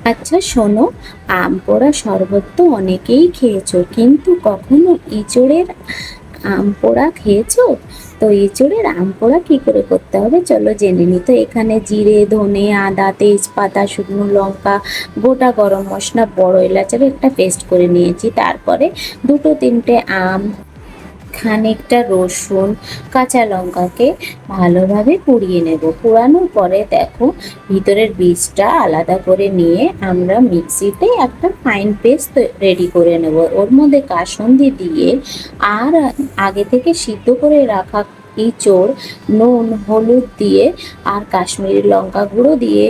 আচ্ছা শোনো, আম পোড়া শরবত তো অনেকেই খেয়েছো, কিন্তু কখনো ইঁচড়ের আম পোড়া খেয়েছো? তো ইঁচড়ের আম পোড়া কি করে করতে হবে চলো জেনে নি। তো এখানে জিরে, ধনে, আদা, তেজপাতা, শুকনো লঙ্কা, গোটা গরম মশলা, বড় এলাচের একটা পেস্ট করে নিয়েছি। তারপরে দুটো তিনটে আম, খানিকটা রসুন, কাঁচা লঙ্কাকে ভালোভাবে পুড়িয়ে নেব। পোড়ানোর পরে দেখো ভিতরের বীজটা আলাদা করে নিয়ে আমরা মিক্সিতে একটা ফাইন পেস্ট রেডি করে নেব। ওর মধ্যে কাসুন্দি দিয়ে আর আগে থেকে সিদ্ধ করে রাখা ইঁচড়, নুন, হলুদ দিয়ে আর কাশ্মীরি লঙ্কা গুঁড়ো দিয়ে,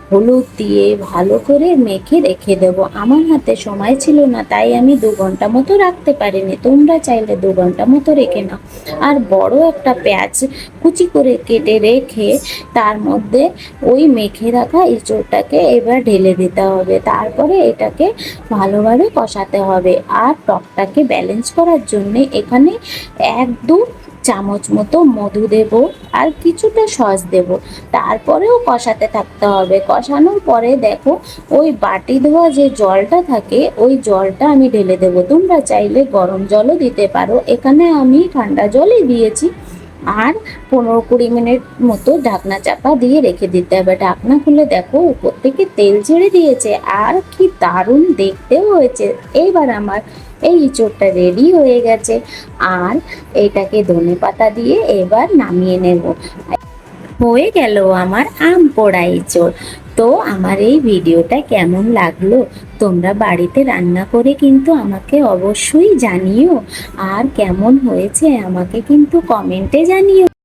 হলুদ দিয়ে ভালো করে মেখে রেখে দেব। আমার হাতে সময় ছিল না, তাই আমি 2 ঘন্টা মতো রাখতে পারিনি। তোমরা চাইলে 2 ঘন্টা মতো রেখে নাও। আর বড় একটা পেঁয়াজ কুচি করে কেটে রেখে তার মধ্যে ওই মেখে রাখা এঁচোড়টাকে এবার ঢেলে দিতে হবে। তারপরে এটাকে ভালোভাবে কষাতে হবে। আর টকটাকে ব্যালেন্স করার জন্য এখানে 1-2 চামচ মতো মধু দেব আর কিছুটা সস দেব। তারপরেও কষাতে থাকতে হবে। কষানোর পরে দেখো ওই বাটি ধোয়া যে জলটা থাকে ওই জলটা আমি ঢেলে দেব। তোমরা চাইলে গরম জলও দিতে পারো, এখানে আমি ঠান্ডা জলই দিয়েছি। আর 15-20 মিনিট মতো ঢাকনা চাপা দিয়ে রেখে দিতে হবে। ঢাকনা খুলে দেখো উপর থেকে তেল ছেড়ে দিয়েছে আর কি দারুণ দেখতেও হয়েছে। এইবার আমার এই ইঁচড়টা রেডি হয়ে গেছে। আর এটাকে ধনেপাতা দিয়ে এবার নামিয়ে নেব। হয়ে গেল আমার আম পোড়া ইঁচড়। তো আমার এই ভিডিওটা কেমন লাগলো তোমরা বাড়িতে রান্না করে কিন্তু আমাকে অবশ্যই জানিও। আর কেমন হয়েছে আমাকে কিন্তু কমেন্টে জানিও।